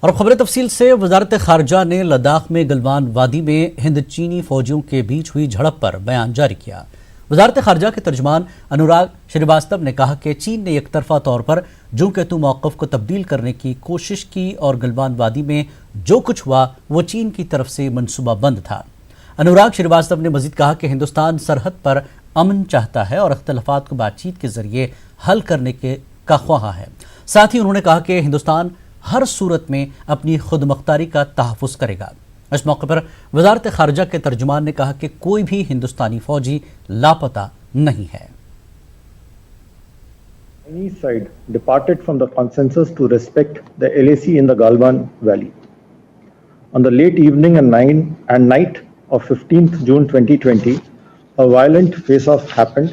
اور خبر تفصیل سے وزارت خارجہ نے لداخ میں گلوان وادی میں ہند چینی فوجیوں کے بیچ ہوئی جھڑپ پر بیان جاری کیا۔ وزارت خارجہ کے ترجمان انوراگ شریواستو نے کہا کہ چین نے یک طرفہ طور پر جو کہ تو موقف کو تبدیل کرنے کی کوشش کی اور گلوان وادی میں جو کچھ ہوا وہ چین کی طرف سے منصوبہ بند تھا۔ انوراگ شریواستو نے مزید کہا کہ ہندوستان سرحد پر امن چاہتا ہے اور اختلافات کو بات چیت کے ذریعے حل کرنے کا خواہاں ہے۔ ساتھ ہی انہوں نے کہا کہ ہندوستان ہر صورت میں اپنی خود مختاری کا تحفظ کرے گا۔ اس موقع پر وزارت خارجہ کے ترجمان نے کہا کہ کوئی بھی ہندوستانی فوجی لاپتہ نہیں ہے۔ Chinese side departed from the consensus to respect the LAC in the Galwan Valley. On the late evening and night of 15th June 2020, a violent face-off happened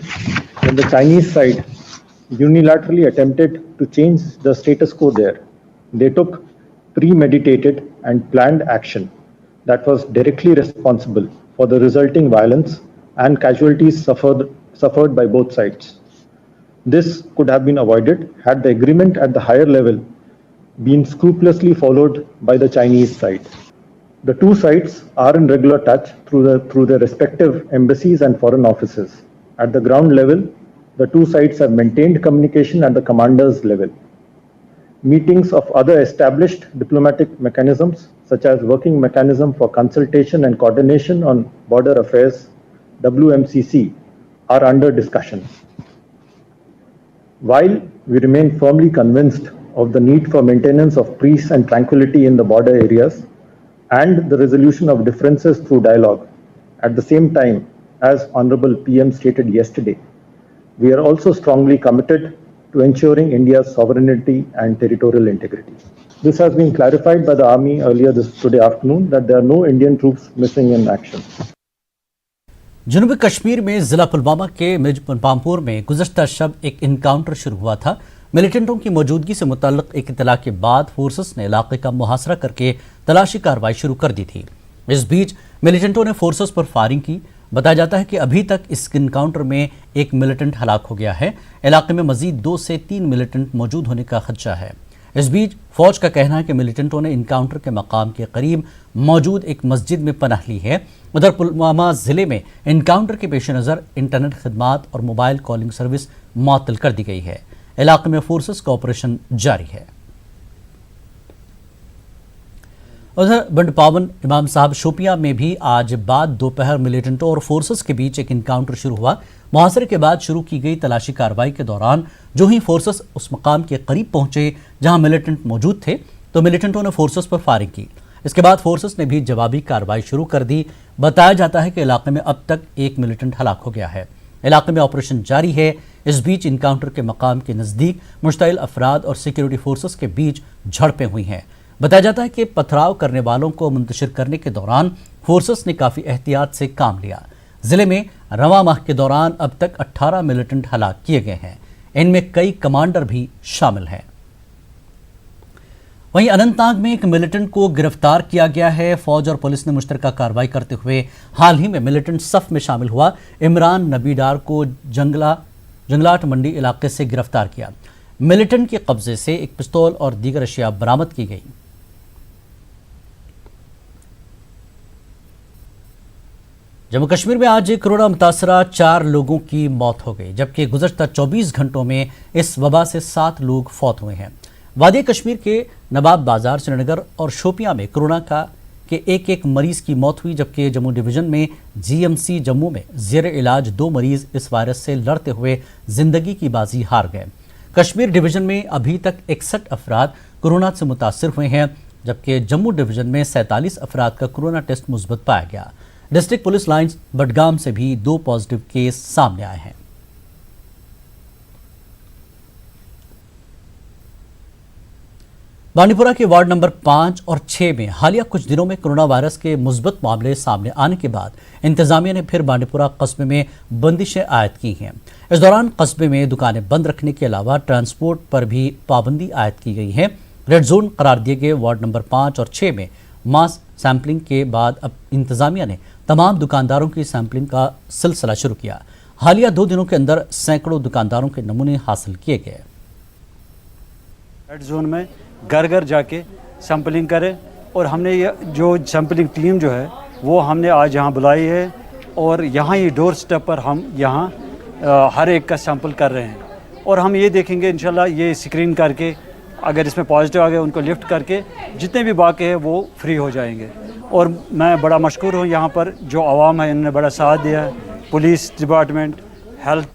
when the Chinese side unilaterally attempted to change the status quo there. They took premeditated and planned action that was directly responsible for the resulting violence and casualties suffered by both sides. This could have been avoided had the agreement at the higher level been scrupulously followed by the Chinese side. The two sides are in regular touch through their respective embassies and foreign offices. At the ground level, the two sides have maintained communication at the commanders level. Meetings of other established diplomatic mechanisms, such as Working Mechanism for Consultation and Coordination on Border Affairs, WMCC, are under discussion. While we remain firmly convinced of the need for maintenance of peace and tranquility in the border areas and the resolution of differences through dialogue, at the same time, as Honorable PM stated yesterday, we are also strongly committed to ensuring India's sovereignty and territorial integrity. This has been clarified by the Army earlier today afternoon that there are no Indian troops missing in action. جنوبی کشمیر میں ضلع پلوامہ کے پامپور میں گزشتہ شب ایک encounter شروع ہوا تھا۔ ملیٹنٹوں کی موجودگی سے متعلق ایک اطلاع کے بعد فورسز نے علاقے کا محاصرہ کر کے تلاشی کارروائی شروع کر دی تھی۔ اس بیچ ملیٹنٹوں نے فورسز پر فائرنگ کی۔ بتایا جاتا ہے کہ ابھی تک اس انکاؤنٹر میں ایک ملیٹنٹ ہلاک ہو گیا ہے۔ علاقے میں مزید 2 سے 3 ملیٹنٹ موجود ہونے کا خدشہ ہے۔ اس بیچ فوج کا کہنا ہے کہ ملیٹنٹوں نے انکاؤنٹر کے مقام کے قریب موجود ایک مسجد میں پناہ لی ہے۔ ادھر پلوامہ ضلع میں انکاؤنٹر کے پیش نظر انٹرنیٹ خدمات اور موبائل کالنگ سروس معطل کر دی گئی ہے۔ علاقے میں فورسز کا آپریشن جاری ہے۔ ادھر بنڈ پاون امام صاحب شوپیاں میں بھی آج بعد دوپہر ملیٹنٹوں اور فورسز کے بیچ ایک انکاؤنٹر شروع ہوا۔ محاصرے کے بعد شروع کی گئی تلاشی کارروائی کے دوران جو ہی فورسز اس مقام کے قریب پہنچے جہاں ملیٹنٹ موجود تھے تو ملیٹنٹوں نے فورسز پر فائرنگ کی۔ اس کے بعد فورسز نے بھی جوابی کارروائی شروع کر دی۔ بتایا جاتا ہے کہ علاقے میں اب تک ایک ملیٹنٹ ہلاک ہو گیا ہے۔ علاقے میں آپریشن جاری ہے۔ اس بیچ انکاؤنٹر کے مقام کے نزدیک مشتعل افراد اور سیکیورٹی فورسز کے بیچ جھڑپیں ہوئی ہیں۔ بتایا جاتا ہے کہ پتھراؤ کرنے والوں کو منتشر کرنے کے دوران فورسز نے کافی احتیاط سے کام لیا۔ ضلع میں رواں ماہ کے دوران اب تک 18 ملیٹنٹ ہلاک کیے گئے ہیں۔ ان میں کئی کمانڈر بھی شامل ہیں۔ وہیں اننت ناگ میں ایک ملیٹنٹ کو گرفتار کیا گیا ہے۔ فوج اور پولیس نے مشترکہ کارروائی کرتے ہوئے حال ہی میں ملیٹنٹ صف میں شامل ہوا عمران نبی ڈار کو جنگلاٹ منڈی علاقے سے گرفتار کیا۔ ملیٹنٹ کے قبضے سے ایک پستول اور دیگر اشیاء برآمد کی گئی۔ جموں کشمیر میں آج کرونا متاثرہ 4 لوگوں کی موت ہو گئی، جبکہ گزشتہ 24 گھنٹوں میں اس وبا سے 7 لوگ فوت ہوئے ہیں۔ وادی کشمیر کے نواب بازار سری نگر اور شوپیاں میں کرونا کے ایک مریض کی موت ہوئی، جبکہ جموں ڈویژن میں GMC جموں میں زیر علاج 2 مریض اس وائرس سے لڑتے ہوئے زندگی کی بازی ہار گئے۔ کشمیر ڈویژن میں ابھی تک 61 افراد کرونا سے متاثر ہوئے ہیں، جبکہ جموں ڈویژن میں 47 افراد کا کرونا ٹیسٹ مثبت پایا گیا۔ ڈسٹرکٹ پولیس لائنز بڈگام سے بھی 2 پازیٹیو کیس سامنے آئے ہیں۔ بانڈی پورہ کے وارڈ نمبر 5 اور 6 میں حالیہ کچھ دنوں میں کرونا وائرس کے مثبت معاملے سامنے آنے کے بعد انتظامیہ نے پھر بانڈی پورہ قصبے میں بندشیں عائد کی ہیں۔ اس دوران قصبے میں دکانیں بند رکھنے کے علاوہ ٹرانسپورٹ پر بھی پابندی عائد کی گئی ہے۔ ریڈ زون قرار دیے گئے وارڈ نمبر 5 اور 6 میں ماس سیمپلنگ کے بعد اب انتظامیہ نے تمام دکانداروں کی سیمپلنگ کا سلسلہ شروع کیا۔ حالیہ 2 دنوں کے اندر سینکڑوں دکانداروں کے نمونے حاصل کیے گئے۔ ریڈ زون میں گھر گھر جا کے सैम्पलिंग करें। और हमने ये जो सैम्पलिंग टीम जो है वो हमने आज यहाँ बुलाई है और यहाँ ही डोर स्टेप पर हम यहाँ हर एक का सैंपल कर रहे हैं और हम ये देखेंगे इंशाल्लाह ये स्क्रीन करके अगर इसमें पॉजिटिव आ गए उनको लिफ्ट करके जितने भी बाकी हैं वो फ्री हो जाएंगे। और मैं बड़ा मशकूर हूँ यहाँ पर जो आवाम है इन्होंने बड़ा साथ दिया है, police department, health.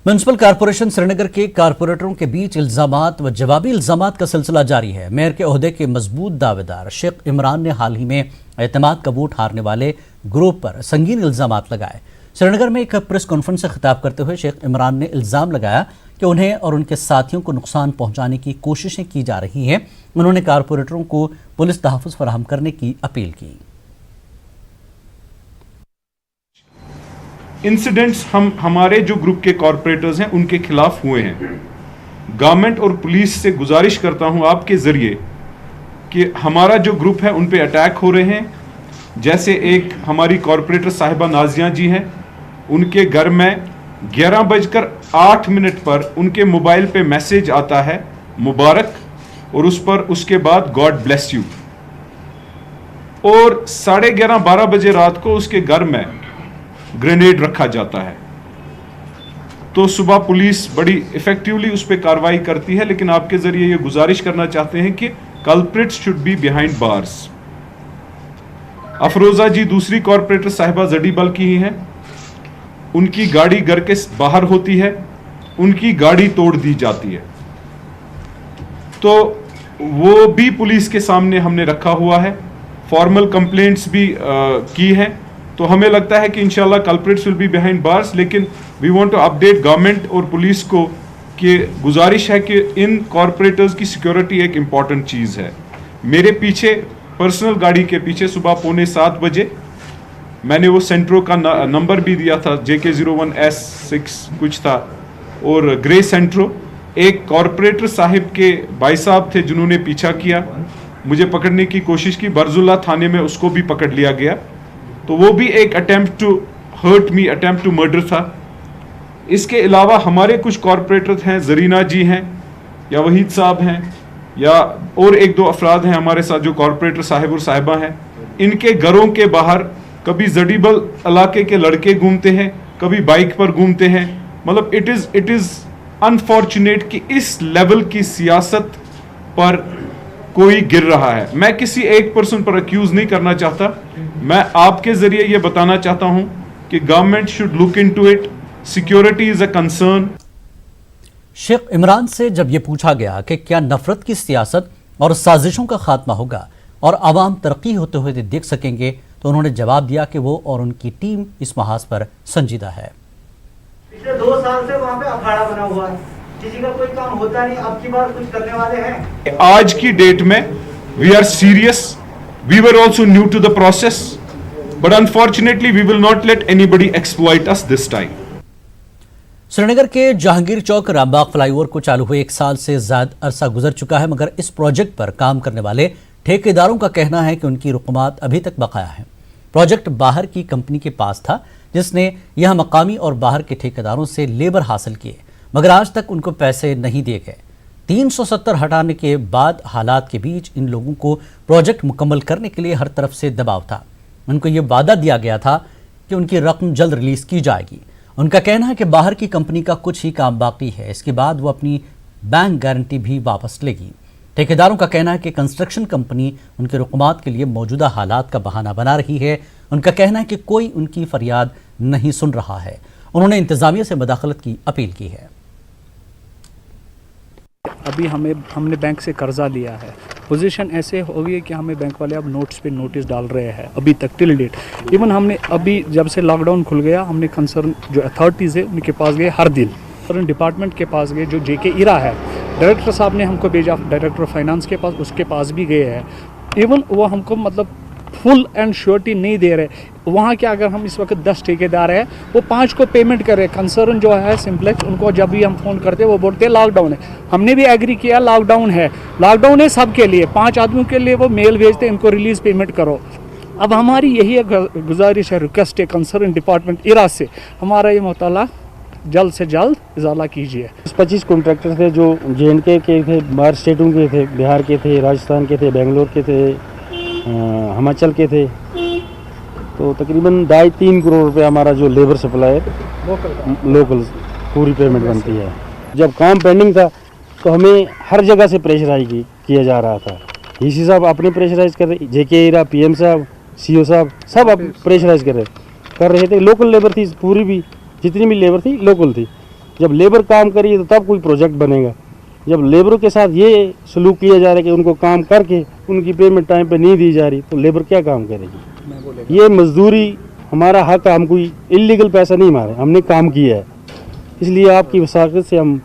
Municipal corporation Srinagar के कॉरपोरेटरों के बीच इल्जामात व जवाबी इल्जामात का सिलसिला जारी है। मेयर के ओहदे के मजबूत दावेदार शेख इमरान ने हाल ही में एतमाद का वोट हारने वाले ग्रुप पर संगीन इल्जामात लगाए। श्रीनगर में एक प्रेस कॉन्फ्रेंस से खिताब करते हुए शेख इमरान ने इल्ज़ाम लगाया कि उन्हें और उनके साथियों को नुकसान पहुंचाने की कोशिशें की जा रही हैं। उन्होंने कॉरपोरेटरों को पुलिस तहफ़्फ़ुज़ फराहम करने की अपील की। इंसिडेंट्स हमारे जो ग्रुप के कॉरपोरेटर्स हैं उनके खिलाफ हुए हैं। गवर्नमेंट और पुलिस से गुजारिश करता हूं आपके ज़रिए कि हमारा जो ग्रुप है उन पे अटैक हो रहे हैं। जैसे एक हमारी कॉरपोरेटर साहिबा नाजिया जी हैं, उनके घर में 11:08 पर उनके मोबाइल पे मैसेज आता है मुबारक और उस पर उसके बाद गॉड ब्लेस यू। और 11:30-12 बजे रात को उसके घर में ग्रेनेड रखा जाता है। तो सुबह पुलिस बड़ी इफेक्टिवली उस पर कार्रवाई करती है, लेकिन आपके जरिए ये गुजारिश करना चाहते हैं कि culprits should be behind bars. Afroza ji दूसरी कॉरपोरेटर साहिबा जडीबल की ही हैं, उनकी गाड़ी घर के बाहर होती है, उनकी गाड़ी तोड़ दी जाती है। तो वो भी पुलिस के सामने हमने रखा हुआ है, फॉर्मल कंप्लेंट्स भी की हैं। तो हमें लगता है कि इंशाल्लाह culprits will be behind bars, लेकिन we want to update government और पुलिस को कि गुजारिश है कि इन कॉरपोरेटर्स की सिक्योरिटी एक इम्पॉर्टेंट चीज़ है। मेरे पीछे पर्सनल गाड़ी के पीछे सुबह 6:45 बजे मैंने वो सेंट्रो का नंबर भी दिया था, JK01S6 कुछ था, और ग्रे सेंट्रो। एक कॉरपोरेटर साहिब के भाई साहब थे जिन्होंने पीछा किया, मुझे पकड़ने की कोशिश की, बरजुल्ला थाने में उसको भी पकड़ लिया गया। तो वो भी एक attempt to hurt me, attempt to murder था। इसके अलावा हमारे कुछ कॉरपोरेटर हैं, जरीना जी हैं या वहीद साहब हैं या और एक दो अफराद हैं हमारे साथ जो कॉरपोरेटर साहिब और साहिबा हैं। इनके घरों के बाहर कभी जडीबल इलाके के लड़के घूमते हैं, कभी बाइक पर घूमते हैं। मतलब इट इज़ अनफॉर्चुनेट कि इस लेवल की सियासत पर कोई गिर रहा है। मैं किसी एक पर्सन पर अक्यूज नहीं करना चाहता, मैं आपके जरिए ये बताना चाहता हूं कि government should look into it, security is a concern. Sheikh Imran से जब यह पूछा गया कि क्या नफरत की सियासत और साजिशों का खात्मा होगा और आवाम तरक्की होते हुए देख सकेंगे, तो उन्होंने जवाब दिया कि वो और उनकी टीम इस महाज पर संजीदा है। पिछले 2 साल से वहाँ पे अखाड़ा बना हुआ है, किसी का कोई काम होता नहीं, अब की बार कुछ करने वाले हैं। आज की डेट में we are serious, we were also new to the process, but unfortunately we will not let anybody exploit us this time. Srinagar के जहांगीर चौक रामबाग फ्लाईओवर को चालू हुए 1 साल से ज्यादा अरसा गुजर चुका है, मगर इस प्रोजेक्ट पर काम करने वाले ठेकेदारों का कहना है कि उनकी रुकमात अभी तक बकाया है। प्रोजेक्ट बाहर की कंपनी के पास था जिसने यह मकामी और बाहर के ठेकेदारों से लेबर हासिल किए, मगर आज तक उनको पैसे नहीं दिए गए। 370 हटाने के बाद हालात के बीच इन लोगों को प्रोजेक्ट मुकम्मल करने के लिए हर तरफ से दबाव था। उनको ये वादा दिया गया था कि उनकी रकम जल्द रिलीज की जाएगी। उनका कहना है कि बाहर की कंपनी का कुछ ही काम बाकी है, इसके बाद वो अपनी बैंक गारंटी भी वापस लेगी। ठेकेदारों का कहना है कि कंस्ट्रक्शन कंपनी उनके रुकमात के लिए मौजूदा हालात का बहाना बना रही है। उनका कहना है कि कोई उनकी फरियाद नहीं सुन रहा है। उन्होंने इंतजामिया से मुदाखलत की अपील की है। अभी हमने बैंक से कर्जा लिया है, पोजीशन ऐसे हो गई है कि हमें बैंक वाले अब नोट्स पे नोटिस डाल रहे हैं अभी तक टिल डेट। इवन हमने अभी जब से लॉकडाउन खुल गया हमने कंसर्न जो अथॉरिटीज़ है उनके पास गए, हर दिन कंसर्न डिपार्टमेंट के पास गए, जो JK इरा है डायरेक्टर साहब ने हमको भेजा, डायरेक्टर फाइनेंस के पास, उसके पास भी गए हैं। इवन वो हमको मतलब फुल एंड श्योरिटी नहीं दे रहे। वहाँ के अगर हम इस वक्त 10 ठेकेदार हैं, वो 5 को पेमेंट कर रहे। कंसर्न जो है सिंप्लेक्स, उनको जब भी हम फ़ोन करते हैं वो बोलते हैं लॉकडाउन है। हमने भी एग्री किया लॉकडाउन है सब के लिए, 5 आदमियों के लिए वो मेल भेजते हैं, इनको रिलीज़ पेमेंट करो। अब हमारी यही गुजारिश है, रिक्वेस्ट है कंसर्न डिपार्टमेंट इरा से, हमारा ये मुताला जल्द से जल्द इजाला कीजिए। 25 कॉन्ट्रैक्टर थे जो JNK के थे, बाहर स्टेटों के थे, बिहार के थे, राजस्थान के थे, बेंगलोर के थे, हिमाचल के थे। तो तकरीबन 2.5-3 करोड़ रुपये हमारा जो लेबर सप्लाई लोकल पूरी पेमेंट बनती है। जब काम पेंडिंग था तो हमें हर जगह से प्रेशराइज किया जा रहा था। DC साहब अपने प्रेशराइज कर रहे, JK हीरा, PM साहब, CO साहब सब प्रेशराइज कर रहे थे। लोकल लेबर थी पूरी, भी जितनी भी लेबर थी लोकल थी। जब लेबर काम करी तो तब कोई प्रोजेक्ट बनेगा। जब लेबरों के साथ ये सलूक किया जा रहा है कि उनको काम करके उनकी पेमेंट टाइम पे नहीं दी जा रही, तो लेबर क्या काम करेगी? ये मजदूरी हमारा हक, हम कोई इलीगल पैसा नहीं मारे, हमने काम किया है। इसलिए आपकी वसाकत से हम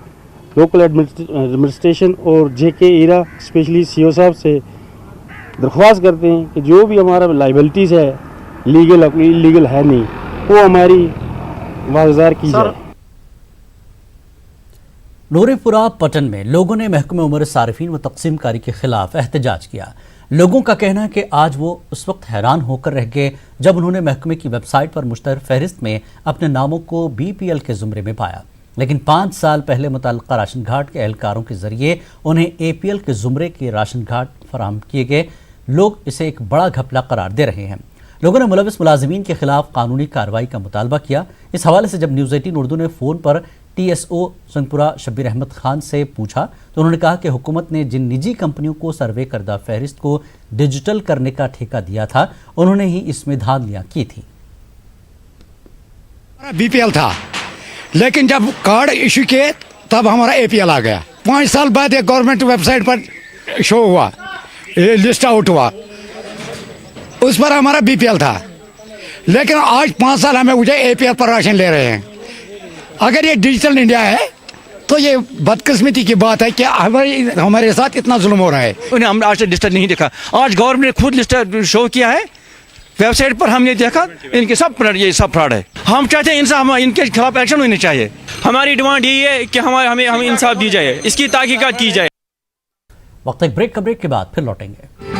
लोकल एडमिनिस्ट्रेशन और JK हीरा स्पेशली CO साहब से दरख्वास्त करते हैं कि जो भी हमारा लाइबिलिटीज़ है, लीगल इलीगल है नहीं, वो हमारी वागजार की जाए। नूरीपुरा पटन में लोगों ने महकमे उमर सारिफीन व तकसीम कारी के खिलाफ एहतजाज किया। लोगों का कहना है कि आज वो उस वक्त हैरान होकर रह गए जब उन्होंने महकमे की वेबसाइट पर मुश्तहर फहरिस्त में अपने नामों को BPL के जुमरे में पाया, लेकिन 5 साल पहले मुतल्लिका राशन घाट के एहलकारों के जरिए उन्हें APL के जुमरे के राशन घाट फराहम किए गए। लोग इसे एक बड़ा घपला करार दे रहे हैं। लोगों ने मुलविस मुलाजिमीन के खिलाफ कानूनी कार्रवाई का मुतालबा किया। इस हवाले से जब न्यूज़ 18 उर्दू ने फ़ोन पर TSO संगपुरा शब्बीर अहमद खान से पूछा तो उन्होंने कहा कि हुकूमत ने जिन निजी कंपनियों को सर्वे करदा फहरिस्त को डिजिटल करने का ठेका दिया था, उन्होंने ही इसमें धांधलियां की थी। BPL था, लेकिन जब कार्ड इशू किए तब हमारा APL आ गया। 5 साल बाद एक गवर्नमेंट वेबसाइट पर शो हुआ, लिस्ट आउट हुआ, उस पर हमारा BPL था, लेकिन आज 5 साल हमें मुझे APL पर राशन ले रहे हैं। अगर ये डिजिटल इंडिया है तो ये बदकिस्मती की बात है कि हमारे साथ इतना जुल्म हो रहा है। उन्हें हमने आज लिस्ट नहीं देखा, आज गवर्नमेंट ने खुद लिस्ट शो किया है वेबसाइट पर, हमने देखा इनके ये सब फ्रॉड है। हम चाहते हैं इंसाफ, इनके खिलाफ एक्शन होनी चाहिए। हमारी डिमांड यही है कि हमें इंसाफ दी जाए, इसकी तहकीकात की जाए। वक्त एक ब्रेक के बाद फिर लौटेंगे।